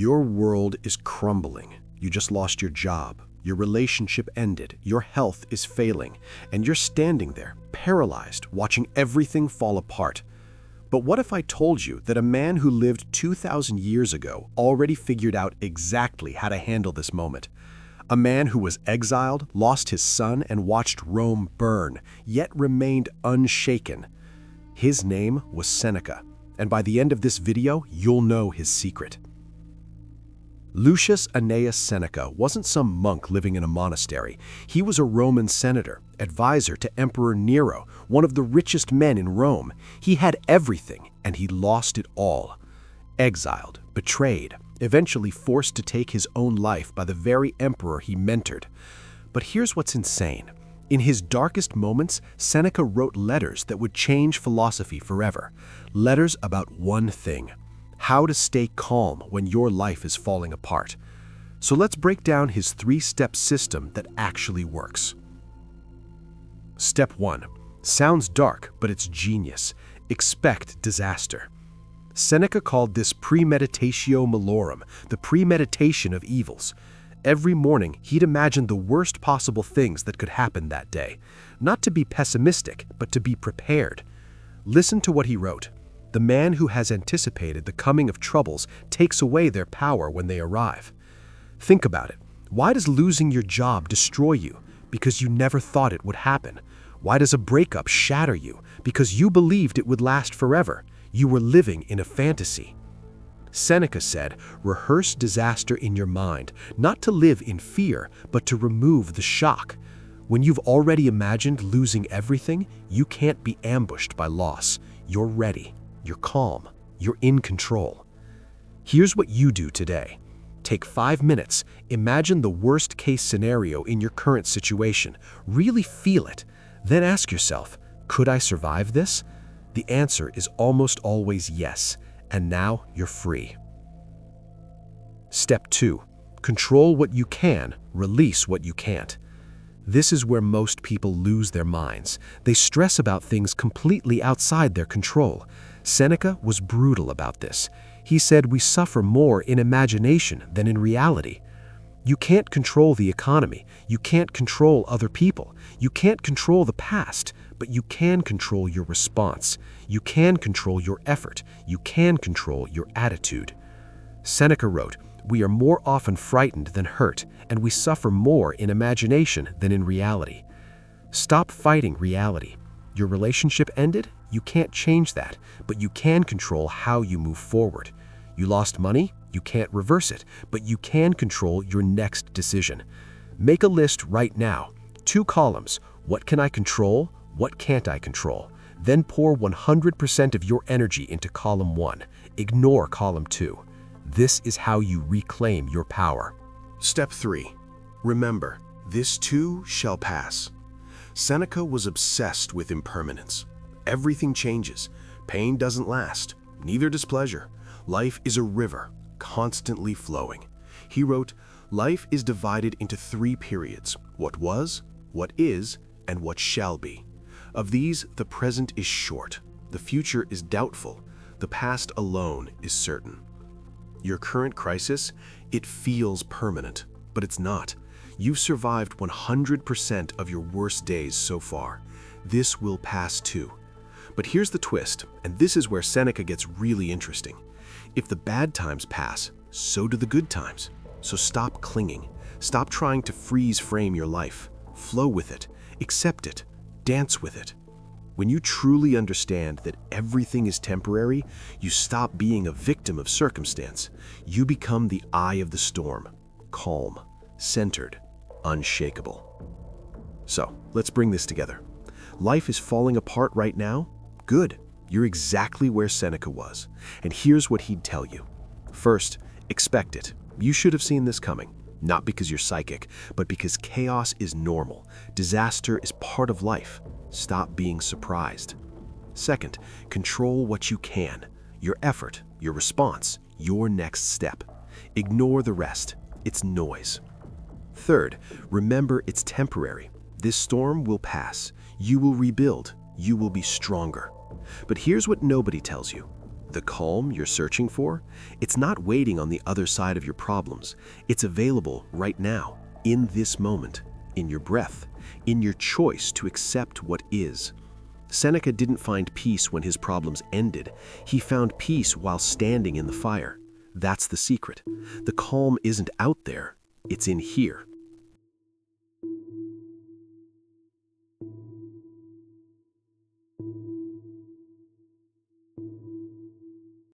Your world is crumbling. You just lost your job. Your relationship ended. Your health is failing. And you're standing there, paralyzed, watching everything fall apart. But what if I told you that a man who lived 2,000 years ago already figured out exactly how to handle this moment? A man who was exiled, lost his son, and watched Rome burn, yet remained unshaken. His name was Seneca, and by the end of this video, you'll know his secret. Lucius Annaeus Seneca wasn't some monk living in a monastery. He was a Roman senator, advisor to Emperor Nero, one of the richest men in Rome. He had everything, and he lost it all. Exiled, betrayed, eventually forced to take his own life by the very emperor he mentored. But here's what's insane. In his darkest moments, Seneca wrote letters that would change philosophy forever. Letters about one thing: how to stay calm when your life is falling apart. So let's break down his 3-step system that actually works. Step 1. Sounds dark, but it's genius. Expect disaster. Seneca called this Premeditatio Malorum, the premeditation of evils. Every morning, he'd imagine the worst possible things that could happen that day. Not to be pessimistic, but to be prepared. Listen to what he wrote. The man who has anticipated the coming of troubles takes away their power when they arrive. Think about it. Why does losing your job destroy you? Because you never thought it would happen. Why does a breakup shatter you? Because you believed it would last forever. You were living in a fantasy. Seneca said, rehearse disaster in your mind, not to live in fear, but to remove the shock. When you've already imagined losing everything, you can't be ambushed by loss. You're ready. You're calm. You're in control. Here's what you do today. Take 5 minutes. Imagine the worst-case scenario in your current situation. Really feel it. Then ask yourself, could I survive this? The answer is almost always yes. And now you're free. Step 2. Control what you can, release what you can't. This is where most people lose their minds. They stress about things completely outside their control. Seneca was brutal about this. He said we suffer more in imagination than in reality. You can't control the economy. You can't control other people. You can't control the past, but you can control your response. You can control your effort. You can control your attitude. Seneca wrote, we are more often frightened than hurt, and we suffer more in imagination than in reality. Stop fighting reality. Your relationship ended? You can't change that, but you can control how you move forward. You lost money? You can't reverse it, but you can control your next decision. Make a list right now. 2 columns. What can I control? What can't I control? Then pour 100% of your energy into column 1. Ignore column 2. This is how you reclaim your power. Step 3. Remember, this too shall pass. Seneca was obsessed with impermanence. Everything changes. Pain doesn't last. Neither does pleasure. Life is a river, constantly flowing. He wrote, life is divided into 3 periods: what was, what is, and what shall be. Of these, the present is short. The future is doubtful. The past alone is certain. Your current crisis, it feels permanent, but it's not. You've survived 100% of your worst days so far. This will pass too. But here's the twist, and this is where Seneca gets really interesting. If the bad times pass, so do the good times. So stop clinging. Stop trying to freeze frame your life. Flow with it. Accept it. Dance with it. When you truly understand that everything is temporary, you stop being a victim of circumstance. You become the eye of the storm, calm, centered, unshakable. So, let's bring this together. Life is falling apart right now? Good. You're exactly where Seneca was. And here's what he'd tell you. First, expect it. You should have seen this coming. Not because you're psychic, but because chaos is normal. Disaster is part of life. Stop being surprised. Second, control what you can. Your effort, your response, your next step. Ignore the rest. It's noise. Third, remember it's temporary. This storm will pass. You will rebuild. You will be stronger. But here's what nobody tells you. The calm you're searching for? It's not waiting on the other side of your problems. It's available right now, in this moment, in your breath, in your choice to accept what is. Seneca didn't find peace when his problems ended. He found peace while standing in the fire. That's the secret. The calm isn't out there, it's in here.